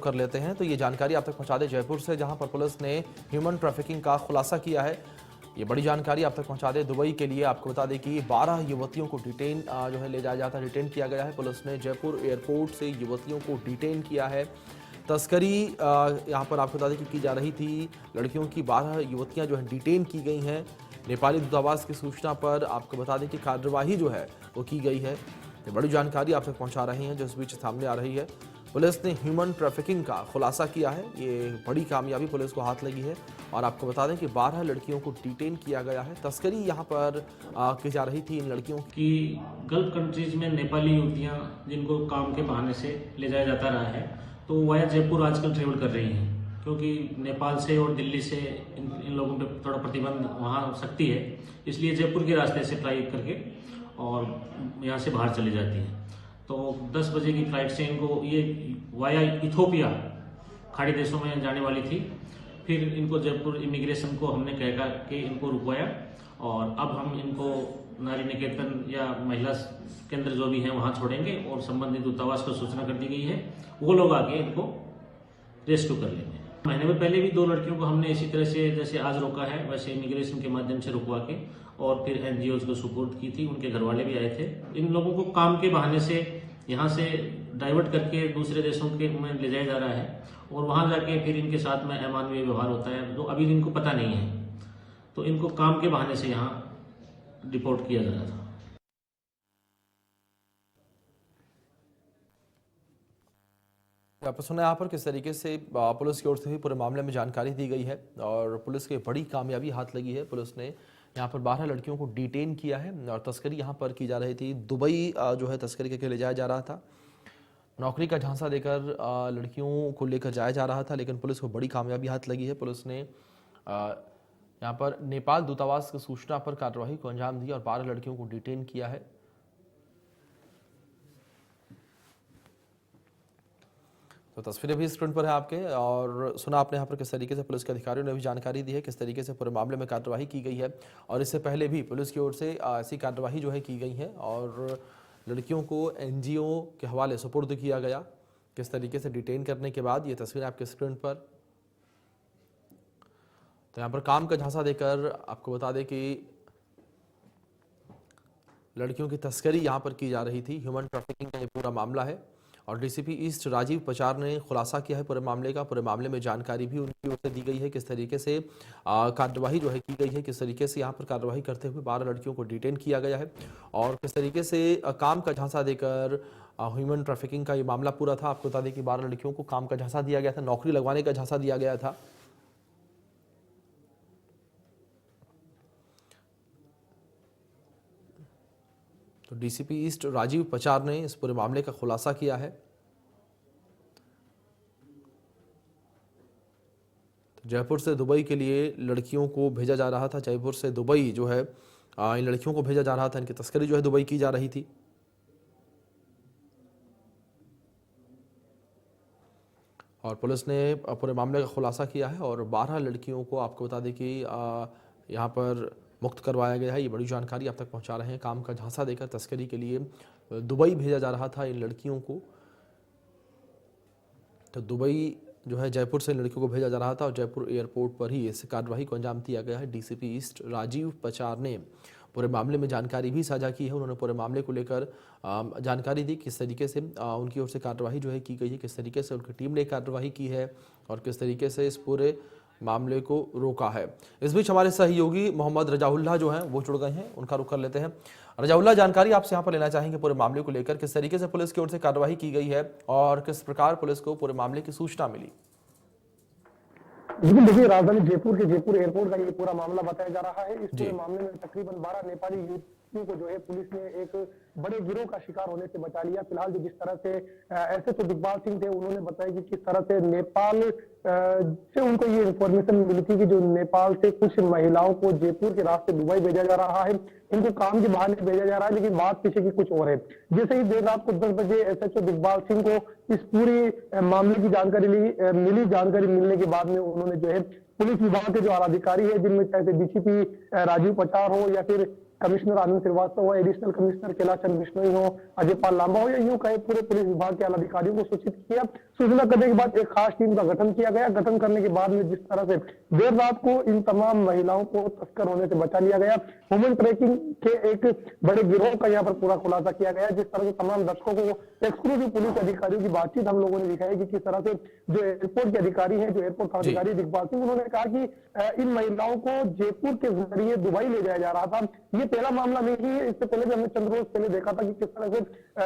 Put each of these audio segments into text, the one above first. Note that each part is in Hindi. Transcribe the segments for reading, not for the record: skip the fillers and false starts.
रुख कर लेते हैं तो ये जानकारी आप तक पहुंचा दें जयपुर से, जहां पर पुलिस ने ह्यूमन ट्रैफिकिंग का खुलासा किया है। ये बड़ी जानकारी आप तक पहुंचा दें दुबई के लिए। आपको बता दें कि 12 युवतियों को डिटेन जो है ले जाया जाता है, डिटेन किया गया है। पुलिस ने जयपुर एयरपोर्ट से युवतियों को डिटेन किया है। तस्करी यहाँ पर आपको बता दें कि की जा रही थी। लड़कियों की 12 युवतियाँ जो है डिटेन की गई हैं। नेपाली दूतावास की सूचना पर आपको बता दें कि कार्यवाही जो है वो की गई है। ये बड़ी जानकारी आप तक पहुंचा रहे हैं जो इस बीच सामने आ रही है। पुलिस ने ह्यूमन ट्रैफिकिंग का खुलासा किया है। ये बड़ी कामयाबी पुलिस को हाथ लगी है। और आपको बता दें कि 12 लड़कियों को डिटेन किया गया है। तस्करी यहाँ पर की जा रही थी इन लड़कियों की। गल्फ कंट्रीज में नेपाली युवतियाँ जिनको काम के बहाने से ले जाया जाता रहा है, तो वाया जयपुर आजकल ट्रेवल कर रही हैं, क्योंकि नेपाल से और दिल्ली से इन लोगों पे थोड़ा प्रतिबंध वहाँ हो सकती है, इसलिए जयपुर के रास्ते से फ्लाई करके और यहाँ से बाहर चली जाती हैं। तो 10 बजे की फ्लाइट से इनको ये वाया इथोपिया खाड़ी देशों में जाने वाली थी। फिर इनको जयपुर इमिग्रेशन को हमने कहा कि इनको रुकवाया, और अब हम इनको नारी निकेतन या महिला केंद्र जो भी हैं वहाँ छोड़ेंगे, और संबंधित दूतावास को सूचना कर दी गई है, वो लोग आके इनको रेस्क्यू कर लेंगे। महीने में पहले भी 2 लड़कियों को हमने इसी तरह से जैसे आज रोका है, वैसे इमिग्रेशन के माध्यम से रुकवा के और फिर एनजीओज को सुपुर्द की थी। उनके घर वाले भी आए थे। इन लोगों को काम के बहाने से यहाँ से डाइवर्ट करके दूसरे देशों के में ले जाया जा रहा है, और वहाँ जाके फिर इनके साथ में अमानवीय व्यवहार होता है, जो अभी इनको पता नहीं है। तो इनको काम के बहाने से यहाँ डिपोर्ट किया जा रहा था। आप सुना यहाँ पर किस तरीके से पुलिस की ओर से भी पूरे मामले में जानकारी दी गई है, और पुलिस की बड़ी कामयाबी हाथ लगी है। पुलिस ने यहाँ पर 12 लड़कियों को डिटेन किया है, और तस्करी यहाँ पर की जा रही थी। दुबई जो है तस्करी करके ले जाया जा रहा था। नौकरी का झांसा देकर लड़कियों को लेकर जाया जा रहा था, लेकिन पुलिस को बड़ी कामयाबी हाथ लगी है। पुलिस ने यहाँ पर नेपाल दूतावास की सूचना पर कार्रवाई को अंजाम दिया और 12 लड़कियों को डिटेन किया है। तो तस्वीरें भी स्क्रीन पर है आपके, और सुना आपने यहाँ पर किस तरीके से पुलिस के अधिकारियों ने भी जानकारी दी है, किस तरीके से पूरे मामले में कार्रवाई की गई है। और इससे पहले भी पुलिस की ओर से ऐसी कार्रवाई जो है की गई है, और लड़कियों को एनजीओ के हवाले सुपुर्द किया गया। किस तरीके से डिटेन करने के बाद ये तस्वीरें आपके स्क्रीन पर। तो यहाँ पर काम का झांसा देकर आपको बता दें कि लड़कियों की तस्करी यहाँ पर की जा रही थी। ह्यूमन ट्रैफिकिंग का ये पूरा मामला है, और डीसीपी ईस्ट राजीव पचार ने खुलासा किया है पूरे मामले का। पूरे मामले में जानकारी भी उनकी ओर से दी गई है, किस तरीके से कार्रवाई जो है की गई है, किस तरीके से यहाँ पर कार्रवाई करते हुए 12 लड़कियों को डिटेन किया गया है, और किस तरीके से काम का झांसा देकर ह्यूमन ट्रैफिकिंग का ये मामला पूरा था। आपको बता दें कि 12 लड़कियों को काम का झांसा दिया गया था, नौकरी लगवाने का झांसा दिया गया था। तो डीसीपी ईस्ट राजीव पचार ने इस पूरे मामले का खुलासा किया है। तो जयपुर से दुबई के लिए लड़कियों को भेजा जा रहा था। जयपुर से दुबई जो है इन लड़कियों को भेजा जा रहा था। इनकी तस्करी जो है दुबई की जा रही थी। और पुलिस ने पूरे मामले का खुलासा किया है, और 12 लड़कियों को आपको बता दें कि यहाँ पर मुक्त करवाया गया है। ये बड़ी जानकारी आप तक पहुंचा रहे हैं। काम का झांसा देकर तस्करी के लिए दुबई भेजा जा रहा था इन लड़कियों को। तो दुबई जो है जयपुर से इन लड़कियों को भेजा जा रहा था, और जयपुर एयरपोर्ट पर ही इस कार्रवाई को अंजाम दिया गया है। डीसीपी ईस्ट राजीव पचार ने पूरे मामले में जानकारी भी साझा की है। उन्होंने पूरे मामले को लेकर जानकारी दी, किस तरीके से उनकी ओर से कार्रवाई जो है की गई है, किस तरीके से उनकी टीम ने कार्रवाई की है, और किस तरीके से इस पूरे मामले को रोका है। इस बीच हमारे सहयोगी मोहम्मद रजाउल्लाह जो हैं वो जुड़ गए हैं, उनका रुख कर लेते हैं। रजाउल्लाह, जानकारी आपसे यहाँ पर लेना चाहेंगे पूरे मामले को लेकर, किस तरीके से पुलिस की ओर से कार्रवाई की गई है और किस प्रकार पुलिस को पूरे मामले की सूचना मिली। लेकिन देखिए, राजधानी जयपुर के जयपुर एयरपोर्ट का ये पूरा मामला बताया जा रहा है। इस पूरे मामले में तकरीबन 12 नेपाली युवतियों को जो है पुलिस ने एक बड़े गिरोह का शिकार होने से बचा लिया। फिलहाल जो जिस तरह से ऐसे तो दिग्पाल सिंह थे, उन्होंने बताया कि किस तरह से नेपाल से उनको ये इन्फॉर्मेशन मिली थी कि जो नेपाल से कुछ महिलाओं को जयपुर के रास्ते दुबई भेजा जा रहा है, इनको काम के बहाने भेजा जा रहा है, लेकिन बात पीछे की कुछ और है। जैसे ही देर रात को 10 बजे एसएचओ दिग्पाल सिंह को इस पूरी मामले की जानकारी मिली। जानकारी मिलने के बाद में उन्होंने जो है पुलिस विभाग के जो अधिकारी है, जिनमें चाहे डीसीपी राजीव पचार हो या फिर कमिश्नर आनंद श्रीवास्तव हो, एडिशनल कमिश्नर कैलाश चंद्र बिश्नोई हो, अजय पाल लांबा हो, या यूं कहे पूरे पुलिस विभाग के आला अधिकारियों को सूचित किया। सूचना करने के बाद एक खास टीम का गठन किया गया। गठन करने के बाद में जिस तरह से देर रात को इन तमाम महिलाओं को तस्कर होने से बचा लिया गया, ह्यूमन ट्रैफिकिंग के एक बड़े गिरोह का यहाँ पर पूरा खुलासा किया गया। जिस तरह से तमाम दर्शकों को एक्सक्लूसिव पुलिस अधिकारियों की बातचीत हम लोगों ने दिखाई कि किस तरह से जो एयरपोर्ट के अधिकारी हैं, जो एयरपोर्ट अधिकारी दिग्पाल सिंह, उन्होंने कहा कि इन महिलाओं को जयपुर के जरिए दुबई ले जाया जा रहा था। ये पहला मामला नहीं है, इससे पहले भी हमने चंद रोज पहले देखा था कि किस तरह से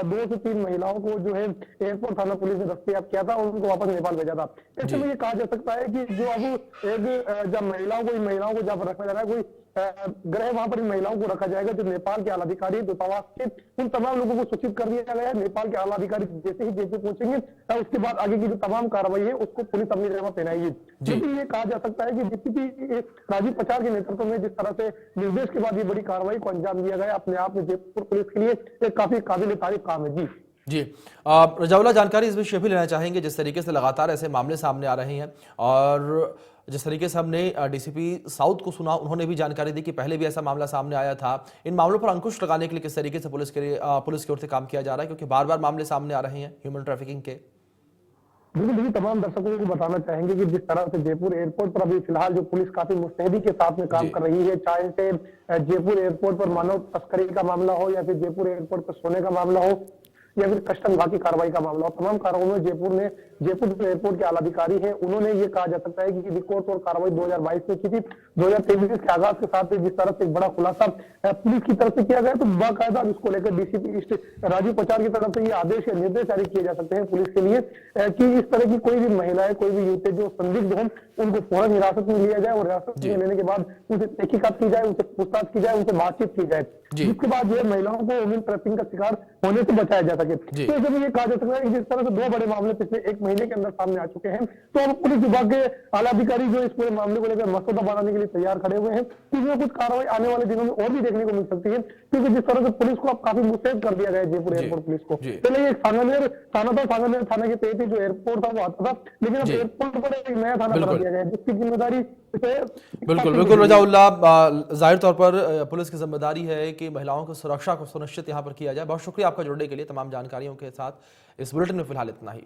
2 से 3 महिलाओं को जो है एयरपोर्ट थाना पुलिस ने दस्तयाब किया था और उनको वापस नेपाल भेजा था। ऐसे में ये कहा जा सकता है कि जो अब एक जब इन महिलाओं को जब रखा जा रहा है, कोई गृह वहां पर इन महिलाओं को रखा जाएगा, जो नेपाल के आला अधिकारी दूतावास के उन तमाम लोगों को सूचित कर दिया गया है। नेपाल के आला अधिकारी जैसे ही जयपुर पहुंचेंगे उसके बाद आगे की जो तमाम कार्रवाई है उसको पुलिस अपनी जगह पहनाएगी। लेकिन ये कहा जा सकता है कि डीसीपी राजीव पचार के नेतृत्व में जिस तरह से निर्देश के बाद ये बड़ी कार्रवाई को अंजाम दिया गया, अपने आप में जयपुर पुलिस के लिए एक काफी काबिल तारीफ काम है। जी रजाउल्लाह, जानकारी इस विषय भी लेना चाहेंगे जिस तरीके से लगातार ऐसे मामले सामने आ रहे हैं और जिस तरीके से हमने डीसीपी साउथ को सुना, उन्होंने भी जानकारी दी कि पहले भी ऐसा मामला सामने आया था। इन मामलों पर अंकुश लगाने के लिए किस तरीके से पुलिस की ओर से काम किया जा रहा है, क्योंकि बार बार मामले सामने आ रहे हैं ह्यूमन ट्रैफिकिंग के। बिल्कुल, तमाम दर्शकों को बताना चाहेंगे कि जिस तरह से जयपुर एयरपोर्ट पर अभी फिलहाल जो पुलिस काफी मुस्तैदी के साथ में काम कर रही है, चाहे से जयपुर एयरपोर्ट पर मानव तस्करी का मामला हो या फिर जयपुर एयरपोर्ट पर सोने का मामला हो या फिर कस्टम विभाग की कार्रवाई का मामला हो, तमाम कार्रवाई में जयपुर एयरपोर्ट के आला अधिकारी हैं, उन्होंने ये कहा जा सकता है कि रिकॉर्ड और कार्रवाई 2022 में की थी। 2023 के आगाज के साथ जिस तरह से एक बड़ा खुलासा पुलिस की तरफ से किया गया, तो बाकायदा इसको लेकर डीसीपी ईस्ट राजीव पचार की तरफ से ये आदेश या निर्देश जारी किए जा सकते हैं पुलिस के लिए कि इस तरह की कोई भी महिलाएं, कोई भी युवती जो संदिग्ध हो, उनको फौरन हिरासत में लिया जाए और हिरासत में लेने के बाद उनसे तहकीकात की जाए, उनसे पूछताछ की जाए, उनसे बातचीत की जाए, जिसके बाद जो है महिलाओं को ह्यूमन ट्रैफिकिंग का शिकार होने से बचाया जा सके। तो ऐसे में ये कहा जा सकता है कि जिस तरह से 2 बड़े मामले पिछले 1 महीने के अंदर सामने आ चुके हैं, तो अब पुलिस विभाग के आला अधिकारी जो इस पूरे मामले को लेकर मसौदा बनाने के लिए तैयार खड़े हुए हैं। इसमें कुछ कार्रवाई आने वाले दिनों में और भी देखने को मिल सकती है, क्योंकि जिस तरह से पुलिस को अब काफी मुस्तैद कर दिया गया है जयपुर एयरपोर्ट पुलिस को। पहले ये सांगानेर थाना था, सांगानेर थाना के तहत जो एयरपोर्ट था वो आता था, लेकिन अब एयरपोर्ट पर एक नया थाना बना दिया गया है, जिसकी जिम्मेदारी बिल्कुल रजाउल्लाह, जाहिर तौर पर पुलिस की जिम्मेदारी है कि महिलाओं की सुरक्षा को सुनिश्चित यहाँ पर किया जाए। बहुत शुक्रिया आपका जुड़ने के लिए। तमाम जानकारियों के साथ इस बुलेटिन में फिलहाल इतना ही।